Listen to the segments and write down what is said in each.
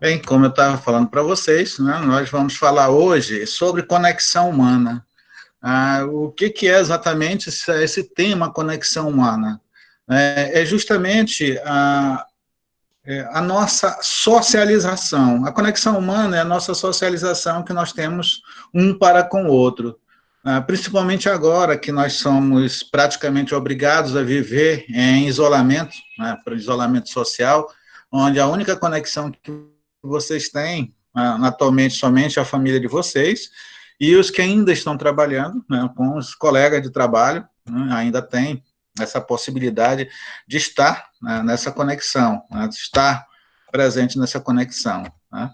Bem, como eu estava falando para vocês, né, nós vamos falar hoje sobre conexão humana. O que é exatamente esse tema conexão humana? É justamente a nossa socialização. A conexão humana é a nossa socialização que nós temos um para com o outro. Principalmente agora que nós somos praticamente obrigados a viver em isolamento, né, por isolamento social, onde a única conexão que vocês têm atualmente somente a família de vocês e os que ainda estão trabalhando, né, com os colegas de trabalho, né, ainda tem essa possibilidade de estar, né, nessa conexão, né, de estar presente nessa conexão. Né?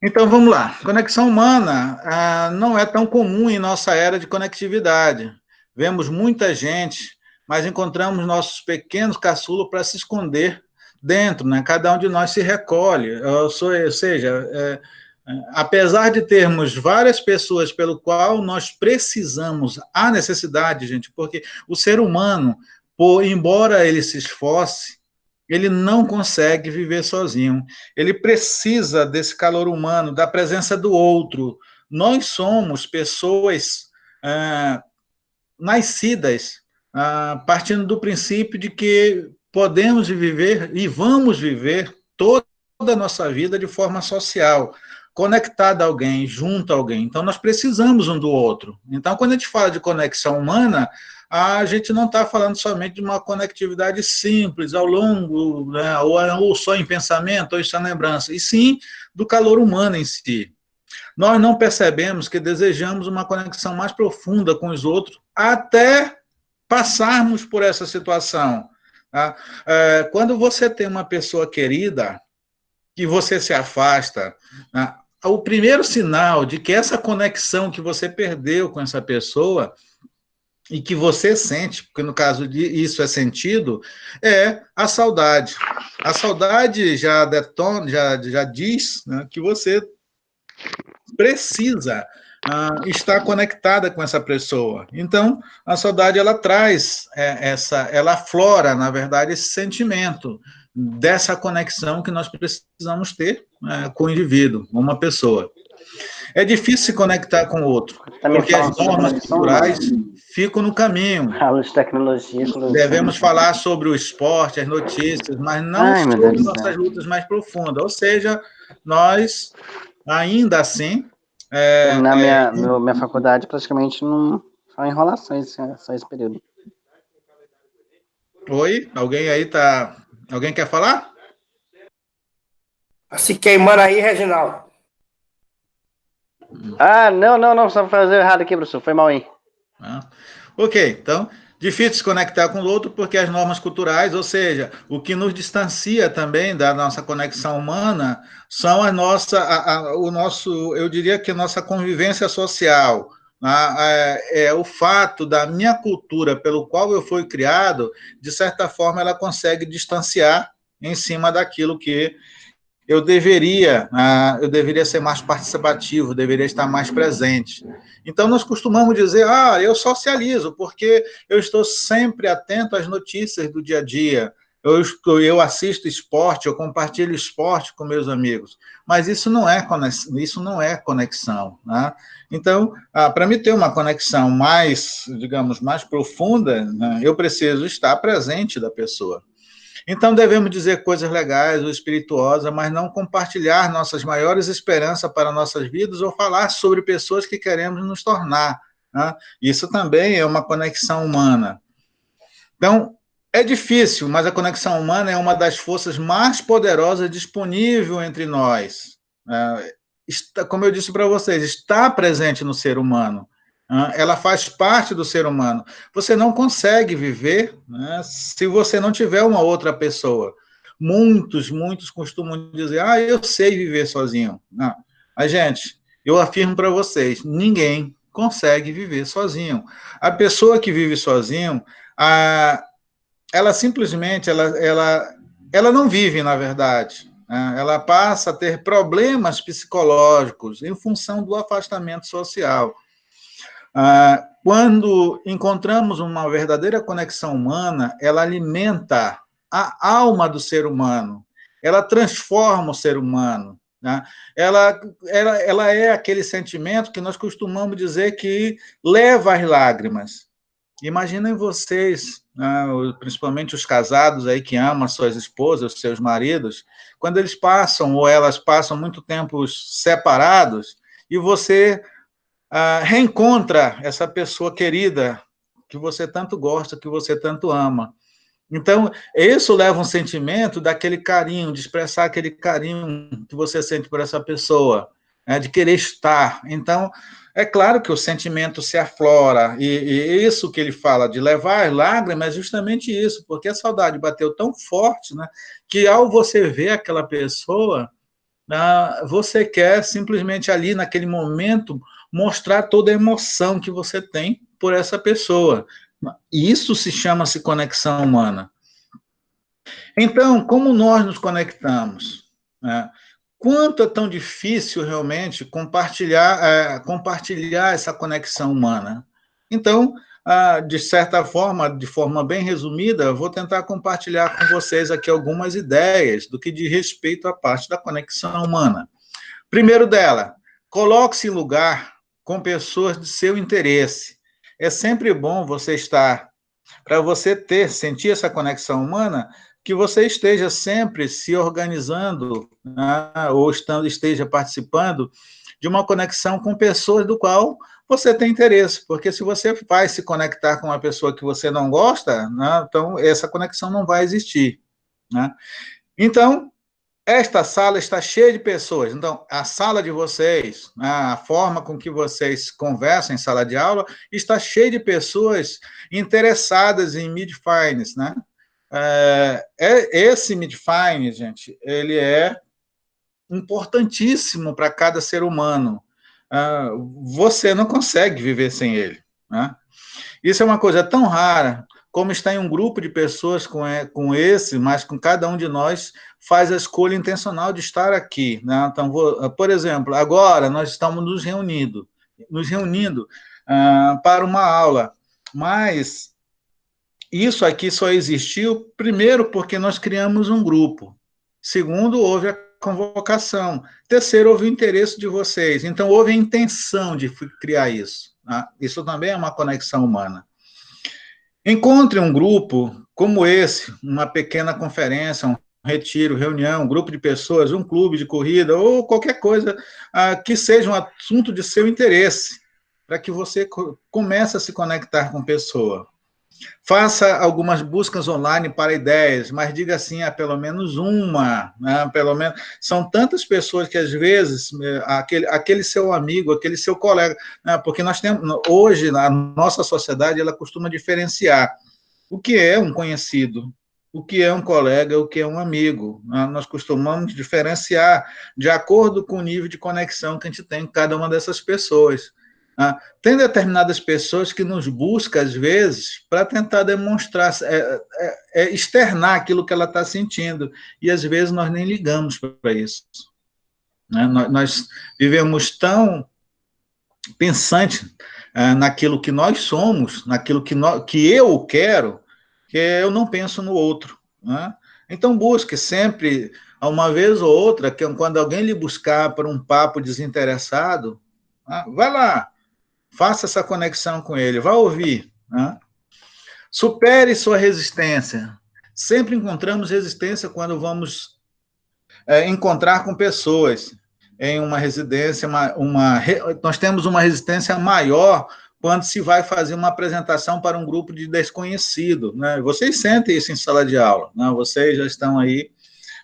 Então, vamos lá. Conexão humana não é tão comum em nossa era de conectividade. Vemos muita gente, mas encontramos nossos pequenos caçulos para se esconder dentro, né? Cada um de nós se recolhe. Ou seja, apesar de termos várias pessoas pelo qual nós precisamos, há necessidade, gente, porque o ser humano, embora ele se esforce, ele não consegue viver sozinho. Ele precisa desse calor humano, da presença do outro. Nós somos pessoas nascidas partindo do princípio de que podemos viver e vamos viver toda a nossa vida de forma social, conectada a alguém, junto a alguém. Então, nós precisamos um do outro. Então, quando a gente fala de conexão humana, a gente não está falando somente de uma conectividade simples, ao longo, né, ou só em pensamento, ou só em lembrança, e sim do calor humano em si. Nós não percebemos que desejamos uma conexão mais profunda com os outros até passarmos por essa situação. Tá? Quando você tem uma pessoa querida, que você se afasta, tá? O primeiro sinal de que essa conexão que você perdeu com essa pessoa e que você sente, porque no caso de isso é sentido, é a saudade. A saudade já detona, já diz, né, que você precisa estar conectada com essa pessoa. Então, a saudade ela traz ela aflora, na verdade, esse sentimento dessa conexão que nós precisamos ter com o indivíduo, com uma pessoa. É difícil se conectar com o outro, porque as normas culturais ficam no caminho. Falo de tecnologia. Devemos falar sobre o esporte, as notícias, mas não sobre nossas lutas mais profundas. Ou seja, nós, ainda assim... Terminar minha faculdade praticamente não só enrolações, só esse período. Oi? Alguém aí tá... Alguém quer falar? Se queimando aí, Reginaldo. Não, só fazer errado aqui, professor, foi mal aí. Ok, então, difícil se conectar com o outro porque as normas culturais, ou seja, o que nos distancia também da nossa conexão humana são eu diria que a nossa convivência social, o fato da minha cultura pelo qual eu fui criado, de certa forma ela consegue distanciar em cima daquilo que eu deveria ser mais participativo, deveria estar mais presente. Então, nós costumamos dizer, eu socializo, porque eu estou sempre atento às notícias do dia a dia, eu assisto esporte, eu compartilho esporte com meus amigos, mas isso não é conexão. Né? Então, para me ter uma conexão mais, digamos, mais profunda, né, eu preciso estar presente da pessoa. Então, devemos dizer coisas legais ou espirituosas, mas não compartilhar nossas maiores esperanças para nossas vidas ou falar sobre pessoas que queremos nos tornar. Né? Isso também é uma conexão humana. Então, é difícil, mas a conexão humana é uma das forças mais poderosas disponível entre nós. Como eu disse para vocês, está presente no ser humano. Ela faz parte do ser humano. Você não consegue viver, né, se você não tiver uma outra pessoa. Muitos costumam dizer, eu sei viver sozinho. Não. Mas, gente, eu afirmo para vocês, ninguém consegue viver sozinho. A pessoa que vive sozinho, ela simplesmente, ela não vive, na verdade. Ela passa a ter problemas psicológicos em função do afastamento social. Quando encontramos uma verdadeira conexão humana, ela alimenta a alma do ser humano. ela transforma o ser humano, né? Ela é aquele sentimento que nós costumamos dizer que leva às lágrimas. Imaginem vocês, né, principalmente os casados aí que amam as suas esposas, os seus maridos, quando eles passam ou elas passam muito tempo separados e você reencontra essa pessoa querida que você tanto gosta, que você tanto ama. Então, isso leva um sentimento daquele carinho, de expressar aquele carinho que você sente por essa pessoa, né, de querer estar. Então, é claro que o sentimento se aflora, e isso que ele fala de levar as lágrimas é justamente isso, porque a saudade bateu tão forte, né, que ao você ver aquela pessoa, você quer simplesmente ali, naquele momento, mostrar toda a emoção que você tem por essa pessoa. Isso se chama-se conexão humana. Então, como nós nos conectamos? Né? Quanto é tão difícil realmente compartilhar essa conexão humana? Então, de certa forma, de forma bem resumida, vou tentar compartilhar com vocês aqui algumas ideias do que diz respeito à parte da conexão humana. Primeiro dela, coloque-se em lugar com pessoas de seu interesse. É sempre bom você estar, para você sentir essa conexão humana, que você esteja sempre se organizando, né, ou esteja participando de uma conexão com pessoas do qual você tem interesse, porque se você vai se conectar com uma pessoa que você não gosta, né, então essa conexão não vai existir. Né? Então, esta sala está cheia de pessoas. Então, a sala de vocês, a forma com que vocês conversam em sala de aula, está cheia de pessoas interessadas em Midfinance, né? Esse Midfinance, gente, ele é importantíssimo para cada ser humano. Você não consegue viver sem ele, né? Isso é uma coisa tão rara como estar em um grupo de pessoas com esse, mas com cada um de nós faz a escolha intencional de estar aqui. Né? Então, por exemplo, agora nós estamos nos reunindo para uma aula, mas isso aqui só existiu, primeiro, porque nós criamos um grupo. Segundo, houve a convocação. Terceiro, houve o interesse de vocês. Então, houve a intenção de criar isso. Né? Isso também é uma conexão humana. Encontre um grupo como esse, uma pequena conferência, um retiro, reunião, um grupo de pessoas, um clube de corrida, ou qualquer coisa que seja um assunto de seu interesse, para que você comece a se conectar com pessoa. Faça algumas buscas online para ideias, mas diga assim, pelo menos uma, né? Pelo menos, são tantas pessoas que às vezes aquele seu amigo, aquele seu colega, né? Porque nós temos hoje na nossa sociedade ela costuma diferenciar o que é um conhecido, o que é um colega, o que é um amigo. Né? Nós costumamos diferenciar de acordo com o nível de conexão que a gente tem com cada uma dessas pessoas. Tem determinadas pessoas que nos buscam, às vezes, para tentar demonstrar, externar aquilo que ela está sentindo, e às vezes nós nem ligamos para isso. Né? Nós vivemos tão pensante naquilo que nós somos, naquilo que eu quero, que eu não penso no outro. Né? Então, busque sempre, uma vez ou outra, que quando alguém lhe buscar para um papo desinteressado, vai lá, faça essa conexão com ele, vá ouvir. Né? Supere sua resistência. Sempre encontramos resistência quando vamos encontrar com pessoas em uma residência. Nós temos uma resistência maior quando se vai fazer uma apresentação para um grupo de desconhecido. Né? Vocês sentem isso em sala de aula, né? Vocês já estão aí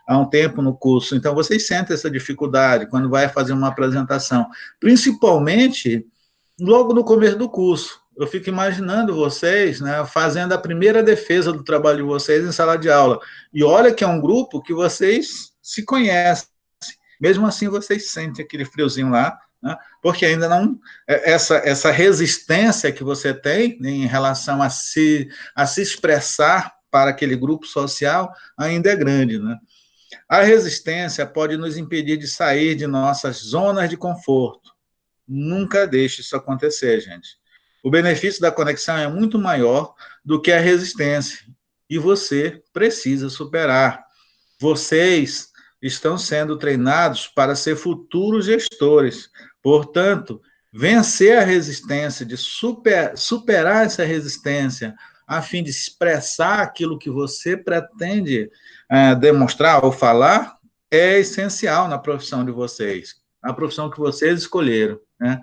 há um tempo no curso, então vocês sentem essa dificuldade quando vai fazer uma apresentação, principalmente logo no começo do curso. Eu fico imaginando vocês, né, fazendo a primeira defesa do trabalho de vocês em sala de aula. E olha que é um grupo que vocês se conhecem. Mesmo assim, vocês sentem aquele friozinho lá, né, porque ainda não... Essa resistência que você tem em relação a se expressar para aquele grupo social ainda é grande, né? A resistência pode nos impedir de sair de nossas zonas de conforto. Nunca deixe isso acontecer, gente. O benefício da conexão é muito maior do que a resistência, e você precisa superar. vocês estão sendo treinados para ser futuros gestores. Portanto, vencer a resistência, de superar essa resistência, a fim de expressar aquilo que você pretende demonstrar ou falar, é essencial na profissão de vocês, na profissão que vocês escolheram, né?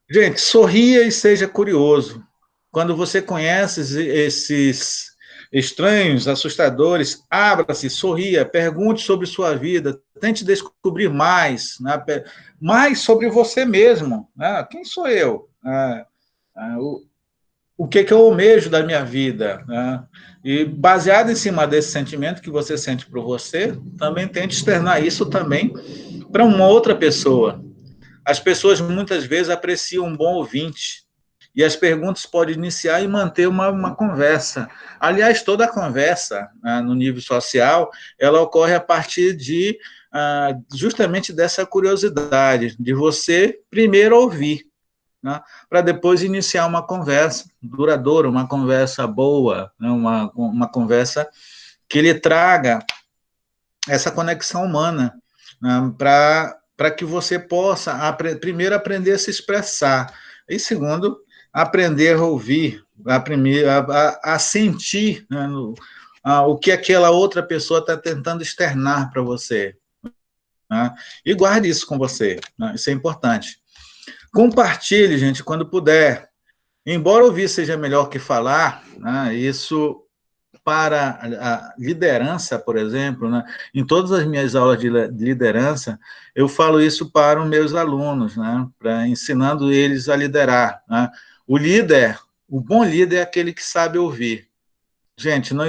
Gente, sorria e seja curioso. Quando você conhece esses estranhos, assustadores, abra-se, sorria, pergunte sobre sua vida, tente descobrir mais, né? Mais sobre você mesmo, né? Quem sou eu? O que eu almejo da minha vida, né? E baseado em cima desse sentimento que você sente por você, também tente externar isso também para uma outra pessoa. As pessoas muitas vezes apreciam um bom ouvinte, e as perguntas podem iniciar e manter uma conversa. Aliás, toda conversa, no nível social, ela ocorre a partir de justamente dessa curiosidade, de você primeiro ouvir, né, para depois iniciar uma conversa duradoura, uma conversa boa, né, uma conversa que lhe traga essa conexão humana, né, para que você possa, primeiro, aprender a se expressar, e segundo, aprender a ouvir, a sentir, né, o que aquela outra pessoa está tentando externar para você, né, e guarde isso com você, né, isso é importante. Compartilhe, gente, quando puder. Embora ouvir seja melhor que falar, né, isso para a liderança, por exemplo, né, em todas as minhas aulas de liderança, eu falo isso para os meus alunos, né, ensinando eles a liderar, né. O bom líder é aquele que sabe ouvir. Gente, não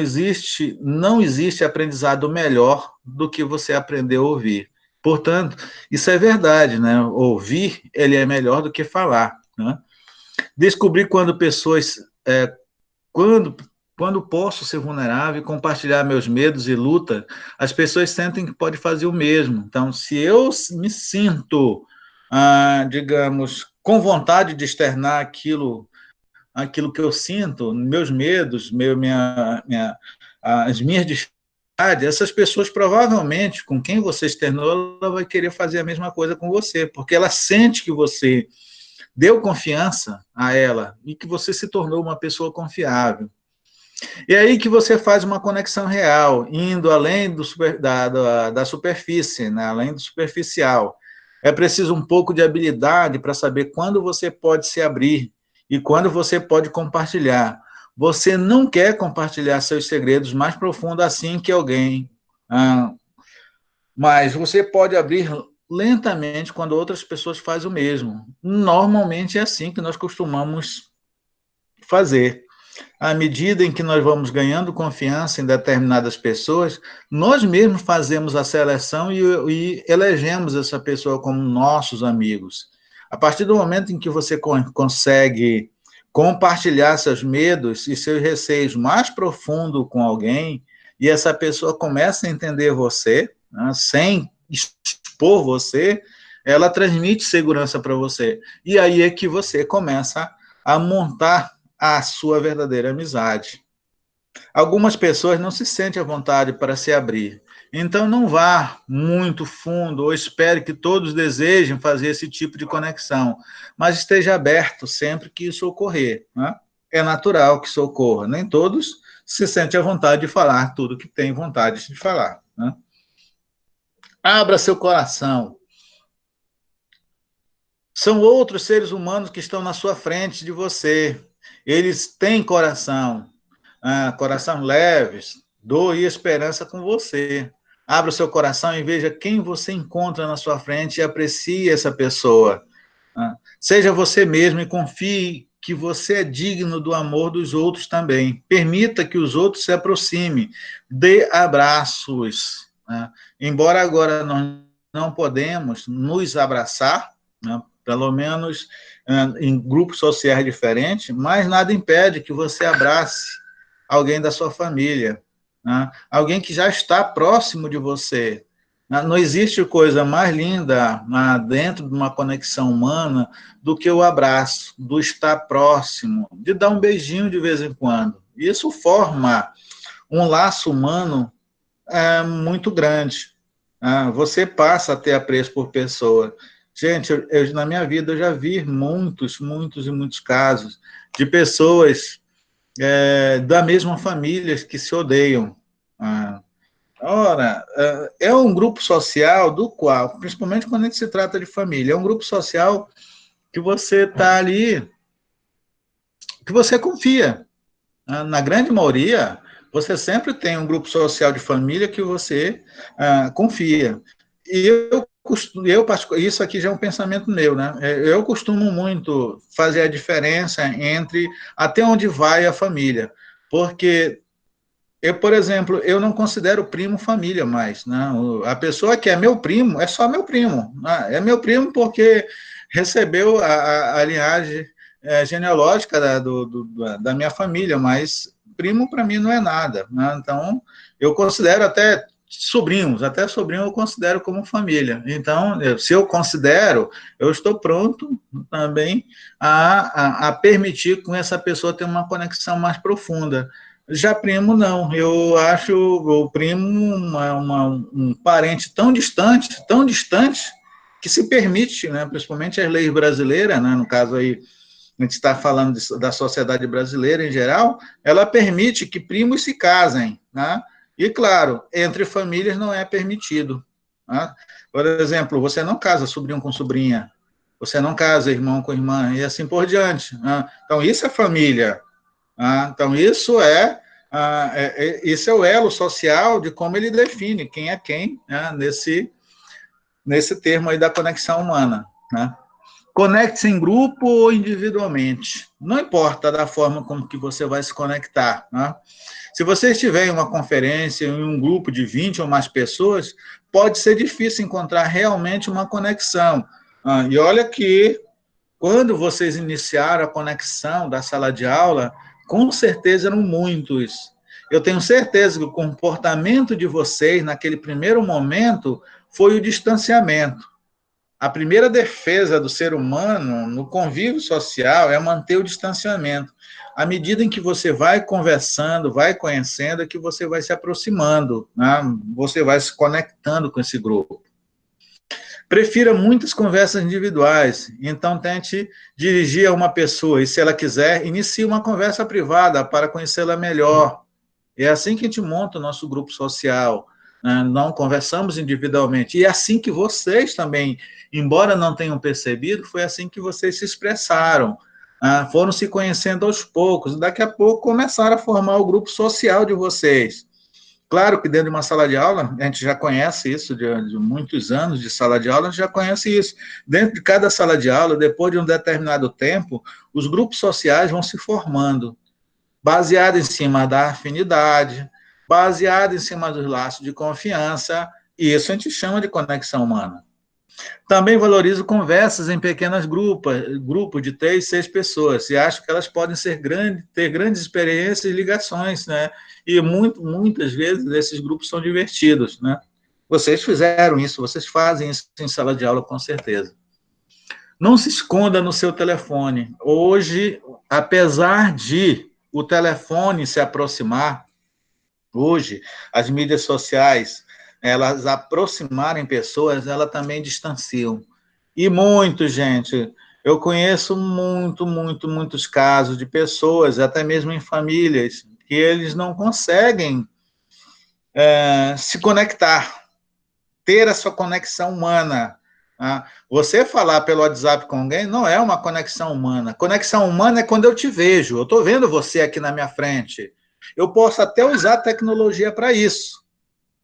existe aprendizado melhor do que você aprender a ouvir. Portanto, isso é verdade, né? Ouvir, ele é melhor do que falar, né? Descobrir quando pessoas... quando posso ser vulnerável e compartilhar meus medos e luta, as pessoas sentem que pode fazer o mesmo. Então, se eu me sinto, digamos, com vontade de externar aquilo que eu sinto, meus medos, as minhas dificuldades, essas pessoas provavelmente, com quem você externou, ela vai querer fazer a mesma coisa com você, porque ela sente que você deu confiança a ela e que você se tornou uma pessoa confiável. E aí que você faz uma conexão real, indo além da superfície, né? Além do superficial. É preciso um pouco de habilidade para saber quando você pode se abrir e quando você pode compartilhar. Você não quer compartilhar seus segredos mais profundos assim que alguém, mas você pode abrir lentamente quando outras pessoas fazem o mesmo. Normalmente é assim que nós costumamos fazer. À medida em que nós vamos ganhando confiança em determinadas pessoas, nós mesmos fazemos a seleção e elegemos essa pessoa como nossos amigos. A partir do momento em que você consegue compartilhar seus medos e seus receios mais profundo com alguém, e essa pessoa começa a entender você, né, sem expor você, ela transmite segurança para você. E aí é que você começa a montar a sua verdadeira amizade. Algumas pessoas não se sentem à vontade para se abrir. Então, não vá muito fundo ou espere que todos desejem fazer esse tipo de conexão, mas esteja aberto sempre que isso ocorrer, né? É natural que isso ocorra. Nem todos se sentem à vontade de falar tudo que têm vontade de falar, né? Abra seu coração. São outros seres humanos que estão na sua frente de você. Eles têm coração, coração leves, dor e esperança com você. Abra o seu coração e veja quem você encontra na sua frente e aprecie essa pessoa. Seja você mesmo e confie que você é digno do amor dos outros também. Permita que os outros se aproximem. Dê abraços. Embora agora nós não podemos nos abraçar, pelo menos em grupos sociais diferentes, mas nada impede que você abrace alguém da sua família, né? Alguém que já está próximo de você. Não existe coisa mais linda dentro de uma conexão humana do que o abraço, do estar próximo, de dar um beijinho de vez em quando. Isso forma um laço humano muito grande. Você passa a ter apreço por pessoa. Gente, na minha vida eu já vi muitos e muitos casos de pessoas da mesma família que se odeiam. Ora, é um grupo social do qual, principalmente quando a gente se trata de família, é um grupo social que você está ali, que você confia. Na grande maioria, você sempre tem um grupo social de família que você confia. E isso aqui já é um pensamento meu, né? Eu costumo muito fazer a diferença entre até onde vai a família, porque por exemplo, eu não considero primo família mais, né? A pessoa que é meu primo é só meu primo, né? É meu primo porque recebeu a linhagem genealógica da minha família, mas primo para mim não é nada, né? Então, eu considero até sobrinho eu considero como família. Então, se eu considero, eu estou pronto também a permitir com essa pessoa ter uma conexão mais profunda. Já primo, não. Eu acho o primo um parente tão distante, que se permite, né, principalmente as leis brasileiras, né, no caso aí, a gente está falando da sociedade brasileira em geral, ela permite que primos se casem, né? E, claro, entre famílias não é permitido. Né? Por exemplo, você não casa sobrinho com sobrinha, você não casa irmão com irmã, e assim por diante. Né? Então, isso é família. Então, isso é o elo social de como ele define quem é quem, né, nesse termo aí da conexão humana. Né? Conecte-se em grupo ou individualmente. Não importa da forma como que você vai se conectar. Né? Se você estiver em uma conferência, em um grupo de 20 ou mais pessoas, pode ser difícil encontrar realmente uma conexão. E olha que, quando vocês iniciaram a conexão da sala de aula, com certeza eram muitos. Eu tenho certeza que o comportamento de vocês, naquele primeiro momento, foi o distanciamento. A primeira defesa do ser humano no convívio social é manter o distanciamento. À medida em que você vai conversando, vai conhecendo, é que você vai se aproximando, né? Você vai se conectando com esse grupo. Prefira muitas conversas individuais, então tente dirigir a uma pessoa, e se ela quiser, inicie uma conversa privada para conhecê-la melhor. É assim que a gente monta o nosso grupo social, né? Não conversamos individualmente, e é assim que vocês também, embora não tenham percebido, foi assim que vocês se expressaram, foram se conhecendo aos poucos, daqui a pouco começaram a formar o grupo social de vocês. Claro que dentro de uma sala de aula, a gente já conhece isso, de muitos anos de sala de aula, a gente já conhece isso. Dentro de cada sala de aula, depois de um determinado tempo, os grupos sociais vão se formando, baseado em cima da afinidade, baseado em cima dos laços de confiança, e isso a gente chama de conexão humana. Também valorizo conversas em pequenos grupos de 3, 6 pessoas, e acho que elas podem ter grandes experiências e ligações, né? E muitas vezes esses grupos são divertidos, né? Vocês fizeram isso, vocês fazem isso em sala de aula, com certeza. Não se esconda no seu telefone. Hoje, apesar de o telefone se aproximar, hoje, as mídias sociais, elas aproximarem pessoas, elas também distanciam. E muito, gente, eu conheço muitos casos de pessoas, até mesmo em famílias, que eles não conseguem se conectar, ter a sua conexão humana. Você falar pelo WhatsApp com alguém não é uma conexão humana. Conexão humana é quando eu te vejo, eu estou vendo você aqui na minha frente. Eu posso até usar tecnologia para isso,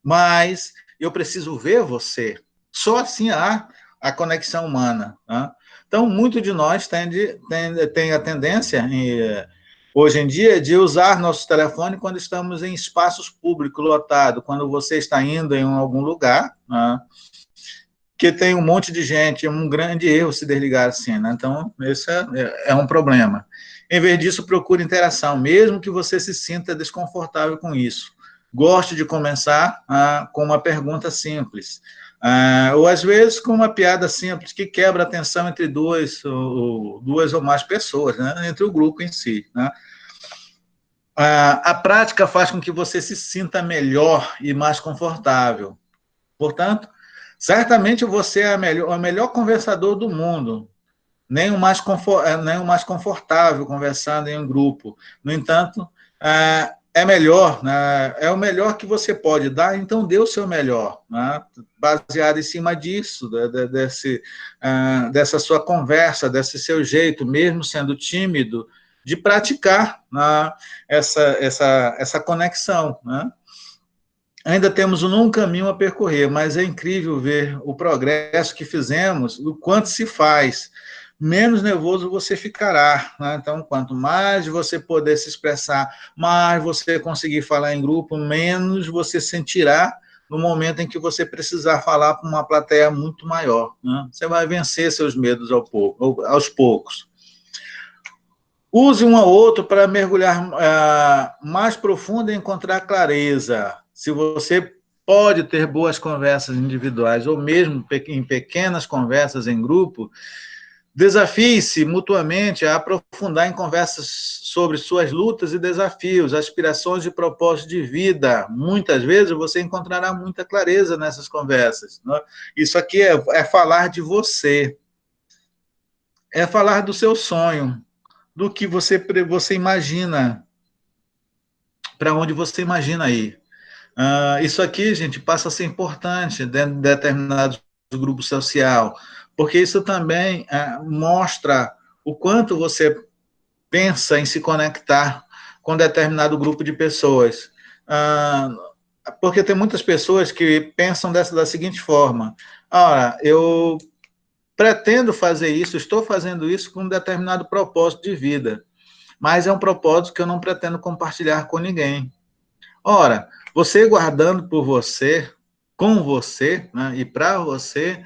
mas eu preciso ver você. Só assim há a conexão humana. Tá? Então, muito de nós tem a tendência, hoje em dia, de usar nosso telefone quando estamos em espaços públicos lotados, quando você está indo em algum lugar, tá? Que tem um monte de gente, é um grande erro se desligar assim, né? Então, esse é um problema. Em vez disso, procure interação, mesmo que você se sinta desconfortável com isso. Goste de começar com uma pergunta simples, ou às vezes com uma piada simples que quebra a tensão entre duas ou mais pessoas, né? Entre o grupo em si. Né? A prática faz com que você se sinta melhor e mais confortável. Portanto, certamente você é o melhor conversador do mundo, nem o mais confortável conversando em um grupo. No entanto, é melhor, né? É o melhor que você pode dar, então dê o seu melhor, né? Baseado em cima disso, dessa sua conversa, desse seu jeito, mesmo sendo tímido, de praticar, né, essa conexão, né? Ainda temos um longo caminho a percorrer, mas é incrível ver o progresso que fizemos, o quanto se faz. Menos nervoso você ficará, né? Então, quanto mais você poder se expressar, mais você conseguir falar em grupo, menos você sentirá no momento em que você precisar falar para uma plateia muito maior, né? Você vai vencer seus medos aos poucos. Use um ao outro para mergulhar mais profundo e encontrar clareza. Se você pode ter boas conversas individuais ou mesmo em pequenas conversas em grupo, desafie-se mutuamente a aprofundar em conversas sobre suas lutas e desafios, aspirações e propósitos de vida. Muitas vezes você encontrará muita clareza nessas conversas, né? Isso aqui é falar de você, é falar do seu sonho, do que você imagina, para onde você imagina ir. Isso aqui, gente, passa a ser importante dentro de determinados grupos social, porque isso também mostra o quanto você pensa em se conectar com determinado grupo de pessoas. Porque tem muitas pessoas que pensam da seguinte forma: eu pretendo fazer isso, estou fazendo isso com um determinado propósito de vida, mas é um propósito que eu não pretendo compartilhar com ninguém. Ora, você guardando por você, com você, né, e para você,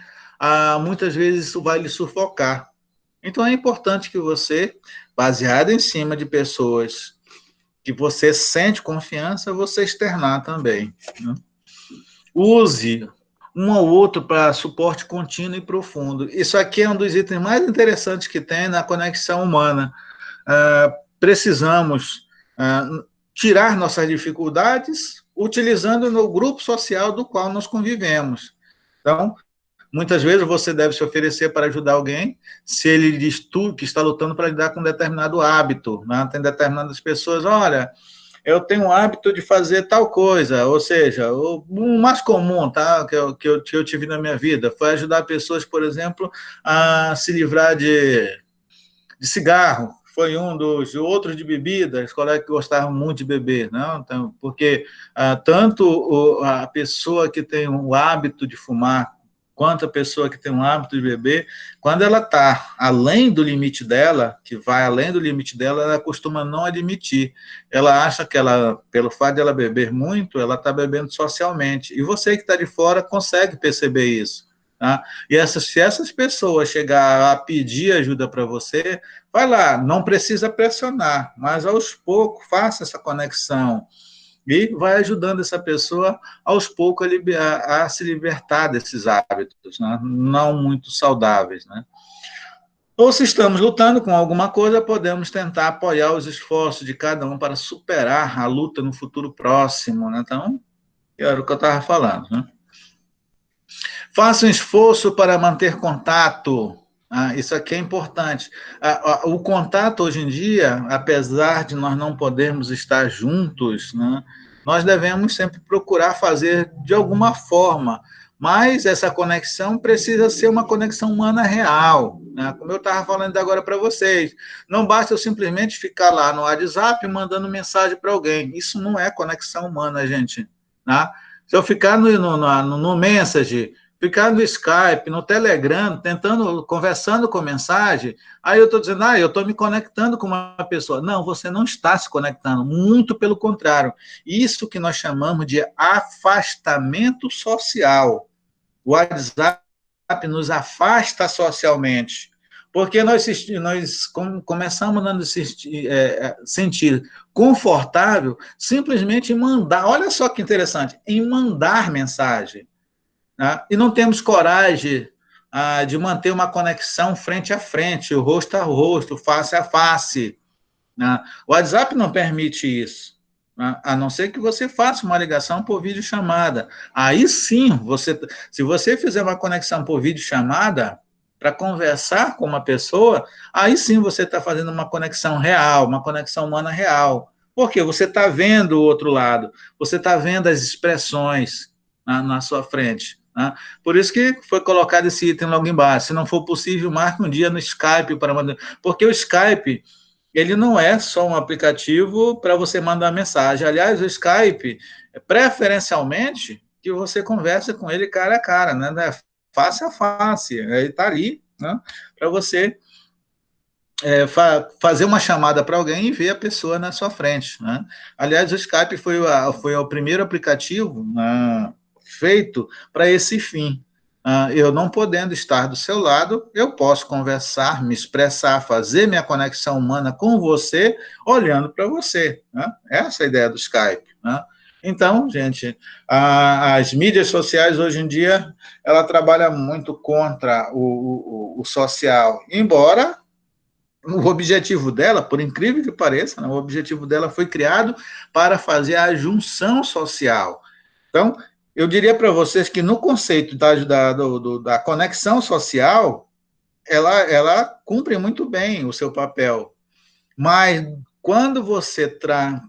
muitas vezes isso vai lhe sufocar. Então é importante que você, baseado em cima de pessoas que você sente confiança, você externar também, né? Use um ao outro para suporte contínuo e profundo. Isso aqui é um dos itens mais interessantes que tem na conexão humana. Precisamos tirar nossas dificuldades utilizando no grupo social do qual nós convivemos. Então, muitas vezes você deve se oferecer para ajudar alguém se ele diz que está lutando para lidar com um determinado hábito, né? Tem determinadas pessoas, olha, eu tenho o hábito de fazer tal coisa, ou seja, o mais comum, tá, que eu tive na minha vida foi ajudar pessoas, por exemplo, a se livrar de cigarro, foi um dos outros de bebidas, colegas que gostavam muito de beber, não? Então, porque tanto a pessoa que tem o hábito de fumar, quanto a pessoa que tem um hábito de beber, quando ela está além do limite dela, que vai além do limite dela, ela costuma não admitir. Ela acha que pelo fato de ela beber muito, ela está bebendo socialmente. E você que está de fora consegue perceber isso. Tá? E se essas pessoas chegar a pedir ajuda para você, vai lá, não precisa pressionar, mas aos poucos faça essa conexão e vai ajudando essa pessoa aos poucos a se libertar desses hábitos, né, não muito saudáveis, né? Ou se estamos lutando com alguma coisa, podemos tentar apoiar os esforços de cada um para superar a luta no futuro próximo, né? Então, era o que eu estava falando, né? Faça um esforço para manter contato. Isso aqui é importante. O contato hoje em dia, apesar de nós não podermos estar juntos, né, nós devemos sempre procurar fazer de alguma forma, mas essa conexão precisa ser uma conexão humana real, né? Como eu estava falando agora para vocês. Não basta eu simplesmente ficar lá no WhatsApp mandando mensagem para alguém. Isso não é conexão humana, gente. Né? Se eu ficar no Messenger, ficar no Skype, no Telegram, conversando com mensagem, aí eu estou dizendo, eu estou me conectando com uma pessoa. Não, você não está se conectando, muito pelo contrário. Isso que nós chamamos de afastamento social. O WhatsApp nos afasta socialmente, porque nós começamos a nos sentir confortável simplesmente em mandar, olha só que interessante, em mandar mensagem. Né? E não temos coragem de manter uma conexão frente a frente, o rosto a rosto, face a face. Né? O WhatsApp não permite isso, né? A não ser que você faça uma ligação por videochamada. Aí sim, se você fizer uma conexão por videochamada para conversar com uma pessoa, aí sim você está fazendo uma conexão real, uma conexão humana real. Porque você está vendo o outro lado, você está vendo as expressões na sua frente. Né? Por isso que foi colocado esse item logo embaixo. Se não for possível, marque um dia no Skype para mandar. Porque o Skype, ele não é só um aplicativo para você mandar mensagem. Aliás, o Skype, preferencialmente, que você conversa com ele cara a cara, né? Face a face. Ele está ali, né? Para você fazer uma chamada para alguém e ver a pessoa na sua frente. Né? Aliás, o Skype foi o primeiro aplicativo, né, feito para esse fim. Eu não podendo estar do seu lado, eu posso conversar, me expressar, fazer minha conexão humana com você, olhando para você. Né? Essa é a ideia do Skype. Né? Então, gente, as mídias sociais hoje em dia, ela trabalha muito contra o social, embora o objetivo dela, por incrível que pareça, né, o objetivo dela foi criado para fazer a junção social. Então, eu diria para vocês que no conceito da conexão social, ela cumpre muito bem o seu papel. Mas quando você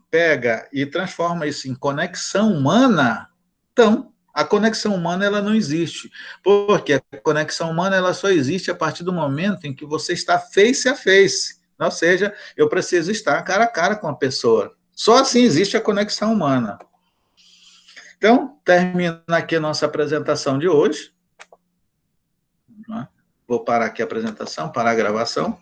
pega e transforma isso em conexão humana, então a conexão humana ela não existe, porque a conexão humana ela só existe a partir do momento em que você está face a face, ou seja, eu preciso estar cara a cara com a pessoa. Só assim existe a conexão humana. Então, termina aqui a nossa apresentação de hoje. Vou parar aqui a apresentação, parar a gravação.